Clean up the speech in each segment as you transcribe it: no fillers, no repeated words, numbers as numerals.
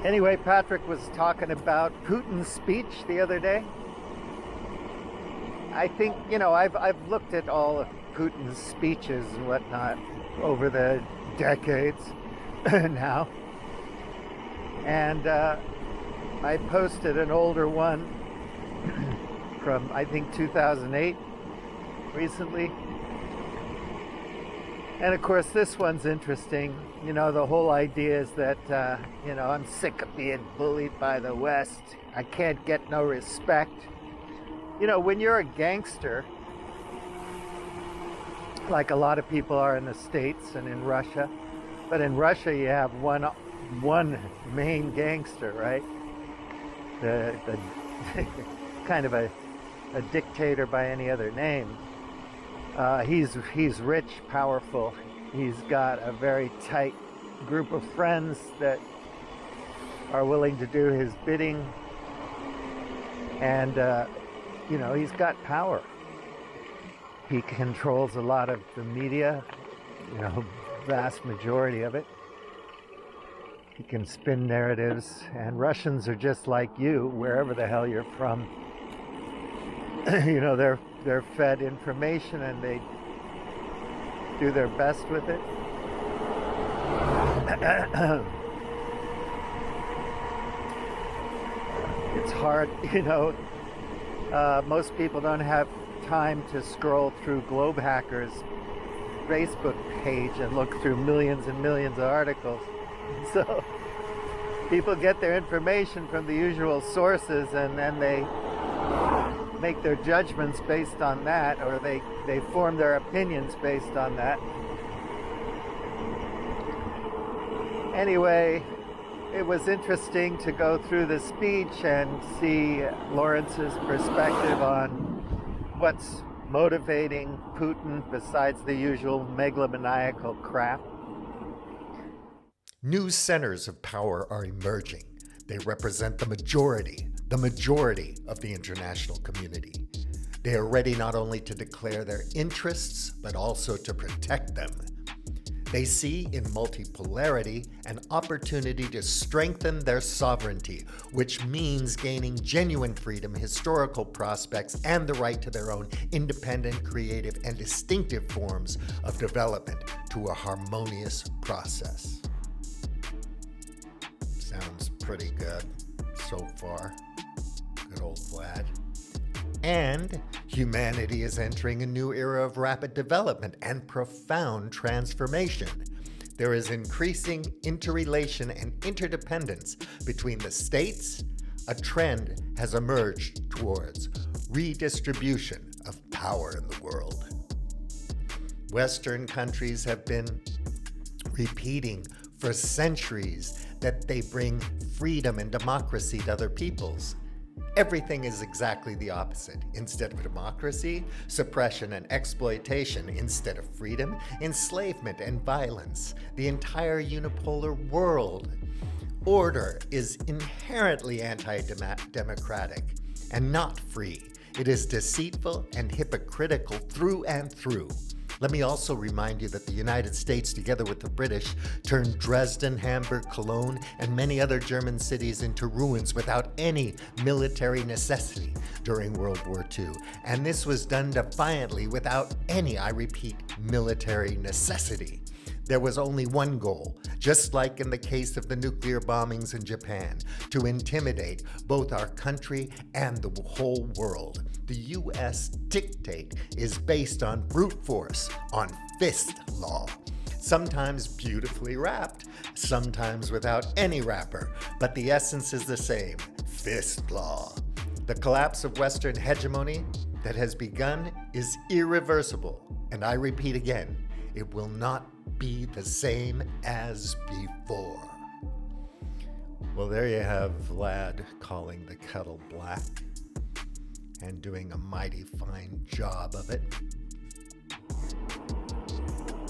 Anyway, Patrick was talking about Putin's speech the other day. I think, I've looked at all of Putin's speeches and whatnot over the decades now. And I posted an older one from, I think, 2008 recently. And of course, this one's interesting. The whole idea is that, I'm sick of being bullied by the West. I can't get no respect. When you're a gangster, like a lot of people are in the States and in Russia, but in Russia you have one main gangster, right? The kind of a dictator by any other name. He's rich, powerful. He's got a very tight group of friends that are willing to do his bidding, and he's got power. He controls a lot of the media, vast majority of it. He can spin narratives, and Russians are just like you, wherever the hell you're from. They're fed information and they do their best with it. It's hard, most people don't have time to scroll through Globe Hacker's Facebook page and look through millions and millions of articles. So people get their information from the usual sources, and then they make their judgments based on that, or they form their opinions based on that. Anyway, it was interesting to go through the speech and see Lawrence's perspective on what's motivating Putin besides the usual megalomaniacal crap. New centers of power are emerging. They represent the majority of the international community. They are ready not only to declare their interests, but also to protect them. They see in multipolarity an opportunity to strengthen their sovereignty, which means gaining genuine freedom, historical prospects, and the right to their own independent, creative, and distinctive forms of development to a harmonious process. Sounds pretty good so far. Good old Vlad. And humanity is entering a new era of rapid development and profound transformation. There is increasing interrelation and interdependence between the states. A trend has emerged towards redistribution of power in the world. Western countries have been repeating for centuries that they bring freedom and democracy to other peoples. Everything is exactly the opposite. Instead of democracy, suppression and exploitation. Instead of freedom, enslavement and violence. The entire unipolar world order is inherently anti-democratic and not free. It is deceitful and hypocritical through and through. Let me also remind you that the United States, together with the British, turned Dresden, Hamburg, Cologne, and many other German cities into ruins without any military necessity during World War II. And this was done defiantly without any, I repeat, military necessity. There was only one goal, just like in the case of the nuclear bombings in Japan, to intimidate both our country and the whole world. The U.S. dictate is based on brute force, on fist law. Sometimes beautifully wrapped, sometimes without any wrapper, but the essence is the same, fist law. The collapse of Western hegemony that has begun is irreversible, and I repeat again, it will not be the same as before. Well, there you have Vlad calling the kettle black and doing a mighty fine job of it.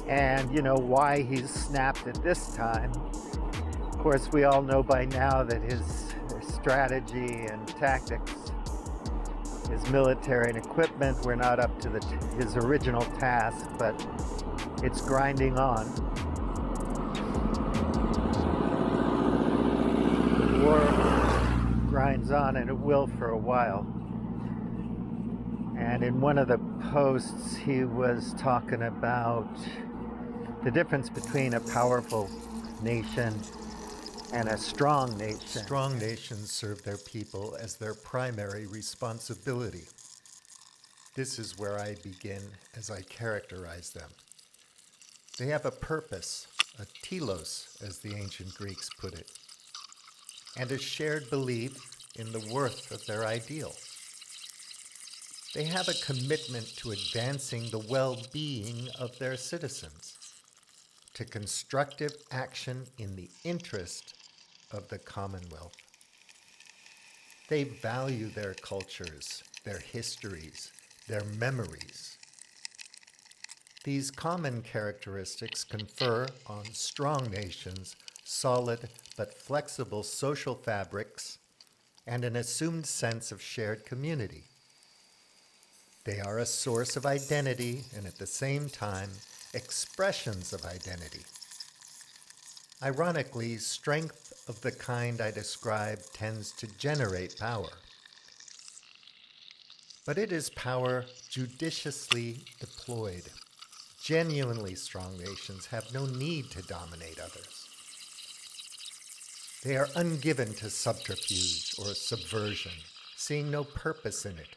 And why he's snapped at this time. Of course, we all know by now that his strategy and tactics, his military and equipment were not up to his original task, but it's grinding on. goes on, and it will for a while. And in one of the posts, he was talking about the difference between a powerful nation and a strong nation. Strong nations serve their people as their primary responsibility. This is where I begin as I characterize them. They have a purpose, a telos, as the ancient Greeks put it, and a shared belief in the worth of their ideal. They have a commitment to advancing the well-being of their citizens, to constructive action in the interest of the Commonwealth. They value their cultures, their histories, their memories. These common characteristics confer on strong nations solid but flexible social fabrics and an assumed sense of shared community. They are a source of identity and at the same time expressions of identity. Ironically, strength of the kind I describe tends to generate power. But it is power judiciously deployed. Genuinely strong nations have no need to dominate others. They are ungiven to subterfuge or subversion, seeing no purpose in it.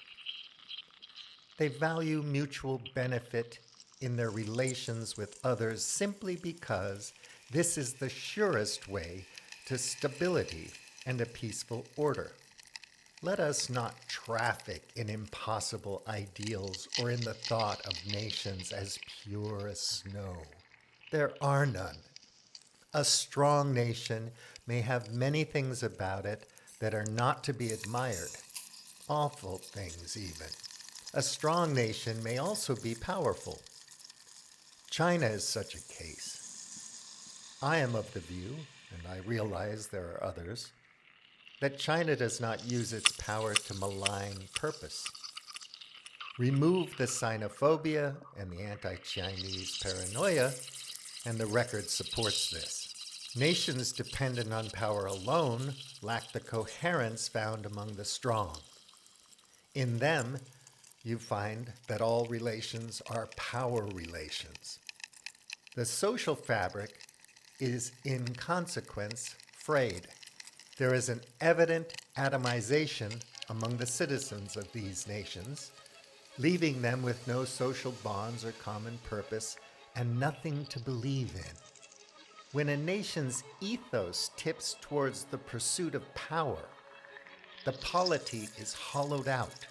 They value mutual benefit in their relations with others simply because this is the surest way to stability and a peaceful order. Let us not traffic in impossible ideals or in the thought of nations as pure as snow. There are none. A strong nation may have many things about it that are not to be admired, awful things even. A strong nation may also be powerful. China is such a case. I am of the view, and I realize there are others, that China does not use its power to malign purpose. Remove the xenophobia and the anti-Chinese paranoia, and the record supports this. Nations dependent on power alone lack the coherence found among the strong. In them, you find that all relations are power relations. The social fabric is in consequence frayed. There is an evident atomization among the citizens of these nations, leaving them with no social bonds or common purpose and nothing to believe in. When a nation's ethos tips towards the pursuit of power, the polity is hollowed out.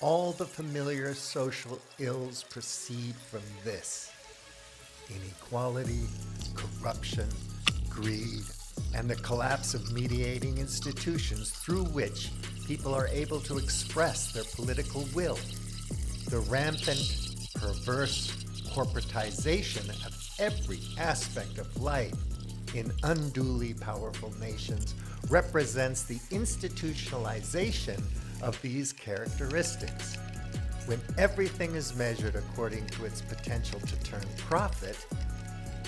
All the familiar social ills proceed from this: inequality, corruption, greed, and the collapse of mediating institutions through which people are able to express their political will. The rampant, perverse corporatization of every aspect of life in unduly powerful nations represents the institutionalization of these characteristics. When everything is measured according to its potential to turn profit,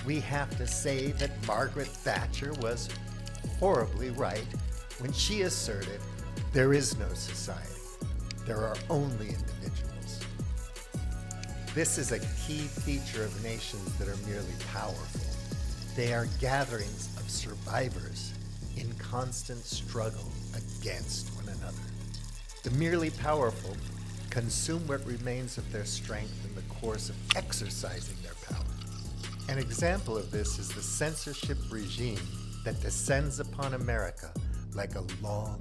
we have to say that Margaret Thatcher was horribly right when she asserted there is no society, there are only individuals. This is a key feature of nations that are merely powerful. They are gatherings of survivors in constant struggle against one another. The merely powerful consume what remains of their strength in the course of exercising their power. An example of this is the censorship regime that descends upon America like a long,